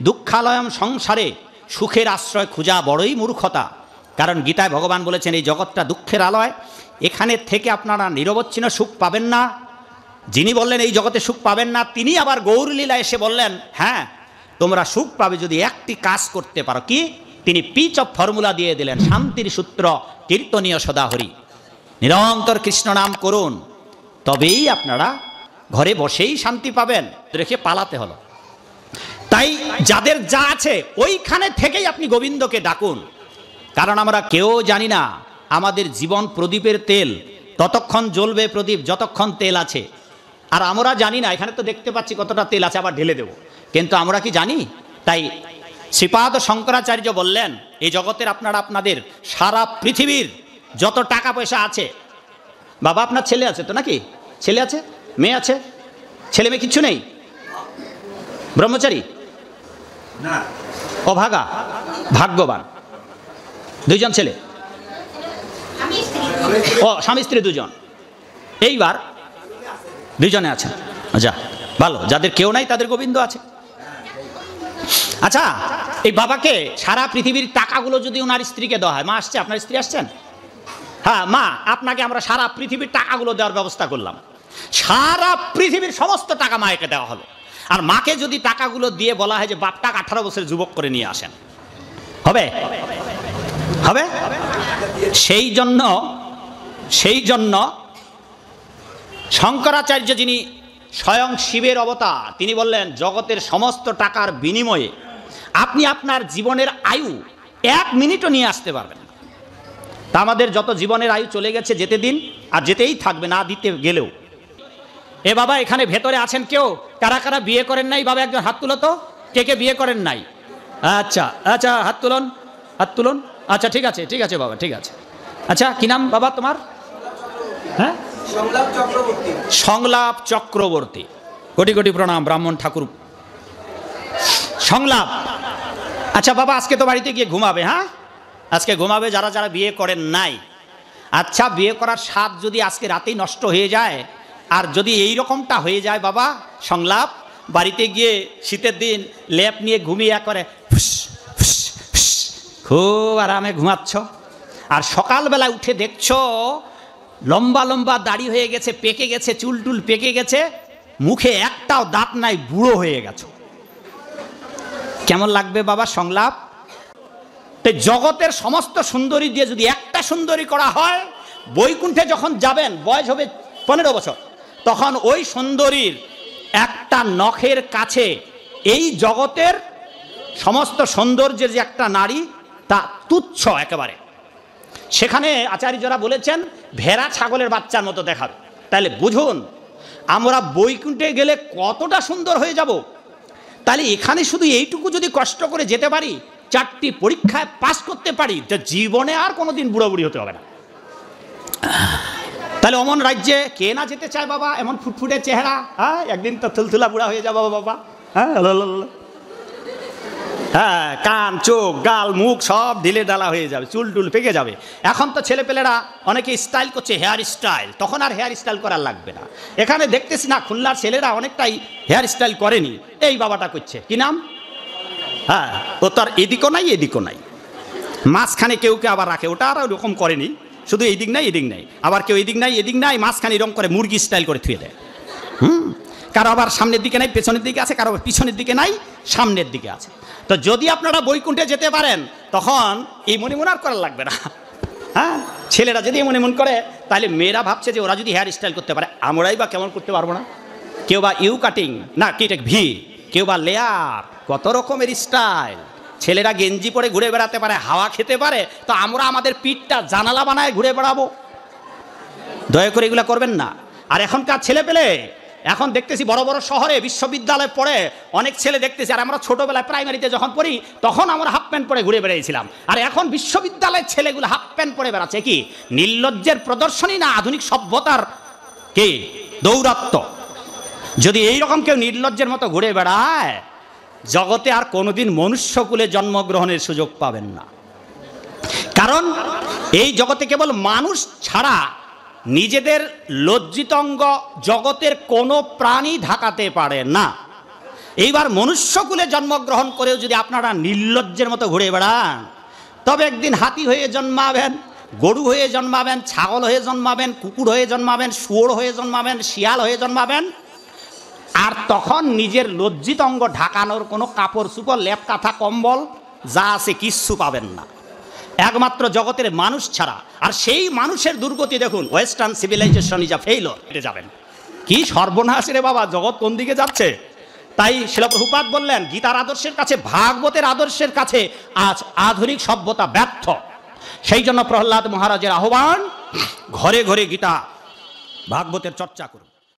দুঃখালয়ম সংসারে সুখের আশ্রয় খোঁজা বড়ই মূর্খতা। কারণ গীতায় ভগবান বলেছেন এই জগৎটা দুঃখের আলয়, এখানে থেকে আপনারা নিরবচ্ছিন্ন সুখ পাবেন না। যিনি বললেন এই জগতে সুখ পাবেন না, তিনি আবার গৌরলীলা এসে বললেন হ্যাঁ তোমরা সুখ পাবে যদি একটি কাজ করতে পারো। কি? তিনি পিচ অফ ফর্মুলা দিয়ে দিলেন, শান্তির সূত্র কীর্তনীয় সদাহরি, নিরন্তর কৃষ্ণ নাম করুন, তবেই আপনারা ঘরে বসেই শান্তি পাবেন। রেখে পালাতে হলো। তাই যাদের যা আছে ওইখানে থেকেই আপনি গোবিন্দকে ডাকুন। কারণ আমরা কেউ জানি না আমাদের জীবন প্রদীপের তেল, ততক্ষণ জ্বলবে প্রদীপ যতক্ষণ তেল আছে। আর আমরা জানি না, এখানে তো দেখতে পাচ্ছি কতটা তেল আছে, আবার ঢেলে দেব, কিন্তু আমরা কি জানি? তাই শ্রীপাদ শঙ্করাচার্য বললেন এই জগতের আপনারা আপনাদের সারা পৃথিবীর যত টাকা পয়সা আছে, বাবা আপনার ছেলে আছে তো নাকি? ছেলে আছে, মেয়ে আছে? ছেলে মেয়ে কিচ্ছু নেই? ব্রহ্মচারী? অভাগা? ভাগ্যবান। দুইজন ছেলে? ও স্বামী স্ত্রী দুজন। এইবার দুইজনে আছেন, আচ্ছা ভালো। যাদের কেউ নাই তাদের গোবিন্দ আছে। আচ্ছা এই বাবাকে সারা পৃথিবীর টাকাগুলো যদি ওনার স্ত্রীকে দেওয়া হয়, মা আসছে, আপনার স্ত্রী আসছেন? হ্যাঁ মা, আপনাকে আমরা সারা পৃথিবীর টাকাগুলো দেওয়ার ব্যবস্থা করলাম। সারা পৃথিবীর সমস্ত টাকা মাকে দেওয়া হলো। আর মাকে যদি টাকাগুলো দিয়ে বলা হয় যে বাপটাকে 18 বছরের যুবক করে নিয়ে আসেন, হবে? হবে? সেই জন্য শঙ্করাচার্য যিনি স্বয়ং শিবের অবতার, তিনি বললেন জগতের সমস্ত টাকার বিনিময়ে আপনি আপনার জীবনের আয়ু 1 মিনিটও নিয়ে আসতে পারবেন না। তা আমাদের যত জীবনের আয়ু চলে গেছে যেতে দিন, আর যেতেই থাকবে না দিতে গেলেও। এ বাবা এখানে ভেতরে আছেন কেউ কারা কারা বিয়ে করেন নাই? বাবা একজন হাত তুলো তো, কে কে বিয়ে করেন নাই? আচ্ছা আচ্ছা হাত তুলুন, হাত তুলুন। আচ্ছা ঠিক আছে, ঠিক আছে বাবা, ঠিক আছে। আচ্ছা কি নাম বাবা তোমার? হ্যাঁ সংলাপ চক্রবর্তী। কোটি কোটি প্রণাম ব্রাহ্মণ ঠাকুর। সংলাপ। আচ্ছা বাবা আজকে তো বাড়িতে গিয়ে ঘুমাবে? হ্যাঁ আজকে ঘুমাবে যারা যারা বিয়ে করেন নাই। আচ্ছা বিয়ে করার স্বাদ যদি আজকে রাতেই নষ্ট হয়ে যায়, আর যদি এই রকমটা হয়ে যায় বাবা, সংলাপ বাড়িতে গিয়ে শীতের দিন লেপ নিয়ে ঘুমিয়ে করে খুব আরামে ঘুমাচ্ছ, আর সকালবেলা উঠে দেখছো লম্বা লম্বা দাড়ি হয়ে গেছে, পেকে গেছে, চুল টুল পেকে গেছে, মুখে একটাও দাঁত নাই, বুড়ো হয়ে গেছো, কেমন লাগবে বাবা সংলাপ? তো জগতের সমস্ত সুন্দরী দিয়ে যদি একটা সুন্দরী করা হয়, বৈকুণ্ঠে যখন যাবেন বয়স হবে 15 বছর, তখন ওই সুন্দরীর একটা নখের কাছে এই জগতের সমস্ত সৌন্দর্যের যে একটা নারী তা তুচ্ছ একেবারে। সেখানে আচার্যরা বলেছেন ভেড়া ছাগলের বাচ্চার মতো দেখাবে। তাহলে বুঝুন আমরা বৈকুণ্ঠে গেলে কতটা সুন্দর হয়ে যাব। তাহলে এখানে শুধু এইটুকু যদি কষ্ট করে যেতে পারি, 4টি পরীক্ষায় পাস করতে পারি, তো জীবনে আর কোনোদিন বুড়াবুড়ি হতে হবে না। তাহলে অমন রাজ্যে কে না যেতে চায় বাবা? এমন ফুটফুটে চেহারা, হ্যাঁ একদিন তো থুলথুলা বুড়া হয়ে যাবো বাবা। হ্যাঁ হ্যাঁ কান চোখ গাল মুখ সব ঢিলে ডালা হয়ে যাবে, চুল টুল পেকে যাবে। এখন তো ছেলেপেলেরা অনেকে স্টাইল করছে, হেয়ার স্টাইল, তখন আর হেয়ার স্টাইল করার লাগবে না। এখানে দেখতেছি না খুলনার ছেলেরা অনেকটাই হেয়ার স্টাইল করেনি, এই বাবাটা করছে, কি নাম? হ্যাঁ ও তো আর এদিকও নাই এদিকও নাই, মাঝখানে কেউ কেউ আবার রাখে, ওটা আর ওরকম করেনি, শুধু এইদিক নাই এদিক নাই, আবার কেউ এদিক নাই এদিক নাই, মাঝখানে এরকম করে মুরগি স্টাইল করে থুয়ে দেয়। কারো আবার সামনের দিকে নাই পেছনের দিকে আছে, কারো পিছনের দিকে নাই সামনের দিকে আছে। তো যদি আপনারা বৈকুণ্ঠে যেতে পারেন তখন এই মনে আর করার লাগবে না। হ্যাঁ ছেলেরা যদি মনে করে, তাহলে মেয়েরা ভাবছে যে ওরা যদি হেয়ার স্টাইল করতে পারে, আমরাই বা কেমন করতে পারবো না? কেউ বা ইউ কাটিং, না কেটে ভি, কেউ বা লেয়ার, কত রকমের স্টাইল। ছেলেরা গেঞ্জি পরে ঘুরে বেড়াতে পারে, হাওয়া খেতে পারে, তো আমরা আমাদের পিঠটা জানালা বানায় ঘুরে বেড়াবো? দয়া করে এগুলো করবেন না। আর এখনকার ছেলে পেলে এখন দেখতেছি বড় বড় শহরে বিশ্ববিদ্যালয় পড়ে অনেক ছেলে দেখতেছি, আর আমরা ছোটবেলায় প্রাইমারিতে যখন পড়ি তখন আমরা হাফ প্যান্ট পরে ঘুরে বেড়াইছিলাম, আর এখন বিশ্ববিদ্যালয়ের ছেলেগুলো হাফ প্যান্ট পরে বেড়াচ্ছে। কি নির্লজ্জের প্রদর্শনী না আধুনিক সভ্যতার কি দৌরাত্ম্য? যদি এইরকম কেউ নির্লজ্জের মতো ঘুরে বেড়ায়, জগতে আর কোনোদিন মনুষ্যকুলে জন্মগ্রহণের সুযোগ পাবেন না। কারণ এই জগতে কেবল মানুষ ছাড়া নিজেদের লজ্জিত অঙ্গ জগতের কোনো প্রাণী ঢাকাতে পারে না। এইবার মনুষ্যকুলে জন্মগ্রহণ করেও যদি আপনারা নির্লজ্জের মতো ঘুরে বেড়ান, তবে একদিন হাতি হয়ে জন্মাবেন, গরু হয়ে জন্মাবেন, ছাগল হয়ে জন্মাবেন, কুকুর হয়ে জন্মাবেন, শুয়োর হয়ে জন্মাবেন, শিয়াল হয়ে জন্মাবেন। আর তখন নিজের লজ্জিত অঙ্গ ঢাকানোর কোনো কাপড় চুপড়, লেপ কাঁথা, কম্বল যা আছে কিচ্ছু পাবেন না, একমাত্র জগতের মানুষ ছাড়া। আর সেই মানুষের দুর্গতি দেখুন, western civilisation is a failure, হেঁটে যাবেন। কি সর্বনাশ রে বাবা, জগৎ কোন দিকে যাচ্ছে। তাই শিল প্রভুপাদ বললেন, গীতার আদর্শের কাছে, ভাগবতের আদর্শের কাছে আজ আধুনিক সভ্যতা ব্যর্থ। সেই জন্য প্রহ্লাদ মহারাজের আহ্বান, ঘরে ঘরে গীতা ভাগবতের চর্চা করুন।